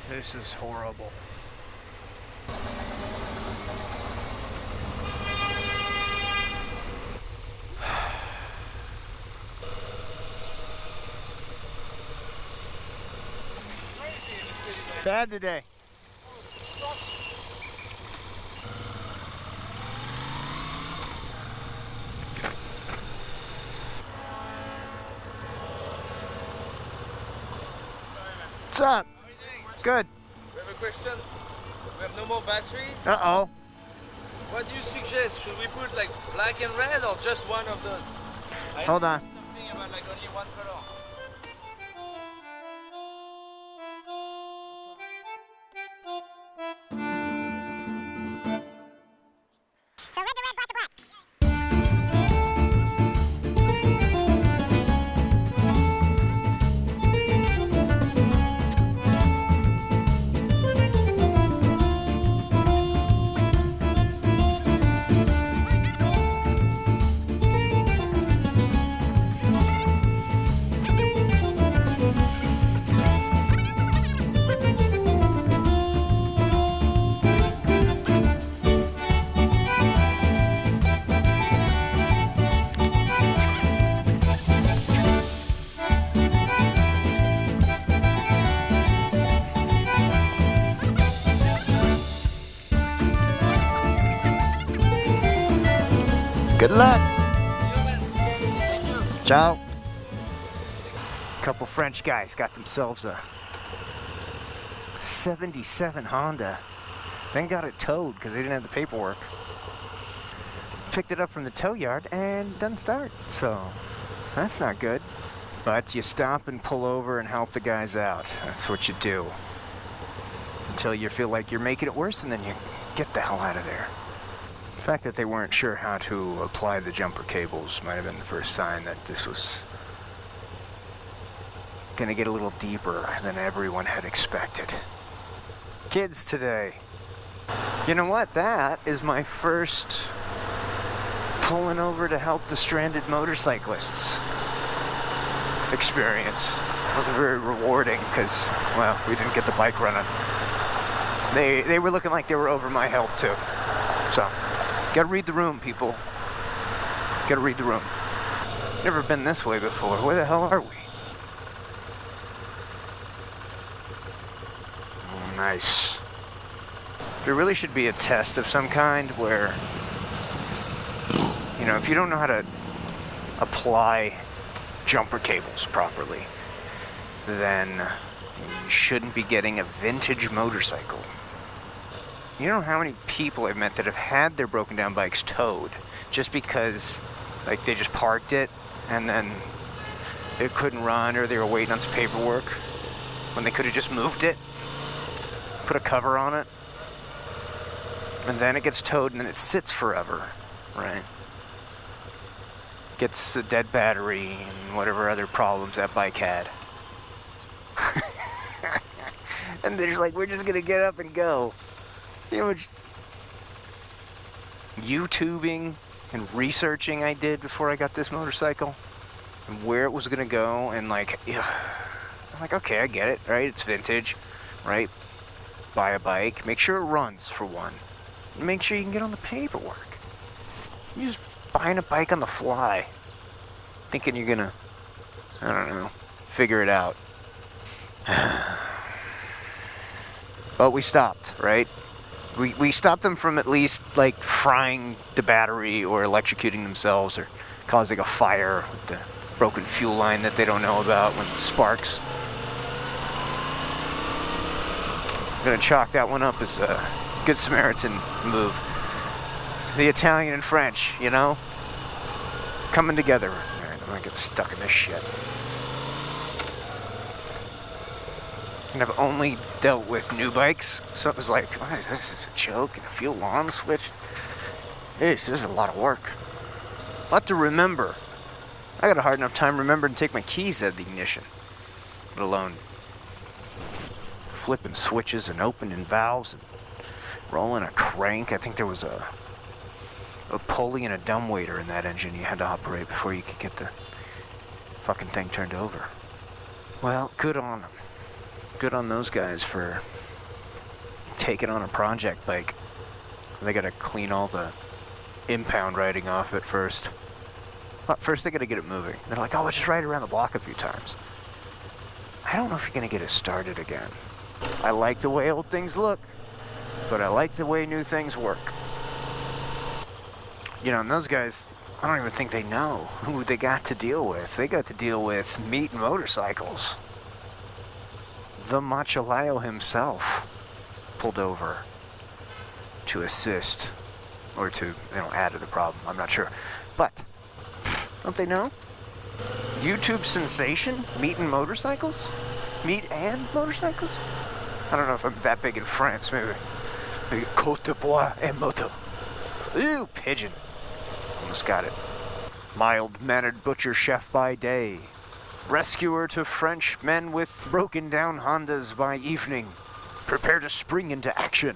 This is horrible. Bad today. What's up? Good. We have a question. We have no more battery. Uh-oh. What do you suggest? Should we put like black and red or just one of those? Hold on. Something about like only one color. So red to red, black to black. Good luck. Thank you. Ciao. Couple French guys got themselves a 77 Honda. Then got it towed because they didn't have the paperwork. Picked it up from the tow yard and doesn't start. So that's not good. But you stop and pull over and help the guys out. That's what you do. Until you feel like you're making it worse, and then you get the hell out of there. The fact that they weren't sure how to apply the jumper cables might have been the first sign that this was gonna get a little deeper than everyone had expected. Kids today. You know what? That is my first pulling over to help the stranded motorcyclists experience. It wasn't very rewarding because, well, we didn't get the bike running. They were looking like they were over my help too. So, gotta read the room, people. Gotta read the room. Never been this way before. Where the hell are we? Oh, nice. There really should be a test of some kind where, you know, if you don't know how to apply jumper cables properly, then you shouldn't be getting a vintage motorcycle. You know how many people I've met that have had their broken down bikes towed just because, like, they just parked it and then it couldn't run or they were waiting on some paperwork when they could have just moved it, put a cover on it, and then it gets towed and then it sits forever, right? Gets a dead battery and whatever other problems that bike had. And they're just like, we're just gonna get up and go. You know, just YouTubing and researching I did before I got this motorcycle and where it was gonna go, and like, yeah, I'm like, okay, I get it, right? It's vintage, right? Buy a bike, make sure it runs for one, and make sure you can get on the paperwork. You're just buying a bike on the fly, thinking you're gonna, I don't know, figure it out. But we stopped, right? We stopped them from at least like frying the battery or electrocuting themselves or causing a fire with the broken fuel line that they don't know about when it sparks. I'm gonna chalk that one up as a Good Samaritan move. The Italian and French, you know? Coming together. Alright, I'm gonna get stuck in this shit. And I've only dealt with new bikes, so it was like, what is this? Is this a joke? And a fuel on switch? This is a lot of work. A lot to remember. I got a hard enough time remembering to take my keys out of the ignition, let alone flipping switches and opening valves and rolling a crank. I think there was a pulley and a dumbwaiter in that engine you had to operate before you could get the fucking thing turned over. Well, good on them. Good on those guys for taking on a project bike. They gotta clean all the impound riding off it first. But first they gotta get it moving. They're like, oh, we'll just ride around the block a few times. I don't know if you're gonna get it started again. I like the way old things look, but I like the way new things work. You know, and those guys, I don't even think they know who they got to deal with. They got to deal with meat and motorcycles. The Machalayo himself pulled over to assist, or to, add to the problem. I'm not sure. But, don't they know? YouTube sensation? Meat and motorcycles? Meat and motorcycles? I don't know if I'm that big in France, maybe. Maybe Côte de Bois and Moto. Ooh, pigeon. Almost got it. Mild-mannered butcher chef by day. Rescuer to French men with broken down Hondas by evening. Prepare to spring into action.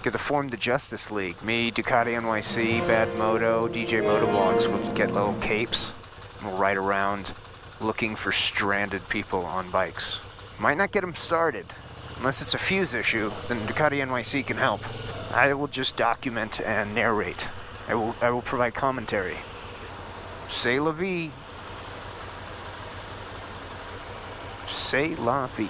Get to form the Justice League. Me, Ducati NYC, Bad Moto, DJ MotoVlogs will get little capes. And we'll ride around looking for stranded people on bikes. Might not get them started. Unless it's a fuse issue, then Ducati NYC can help. I will just document and narrate. I will provide commentary. C'est la vie. C'est la vie.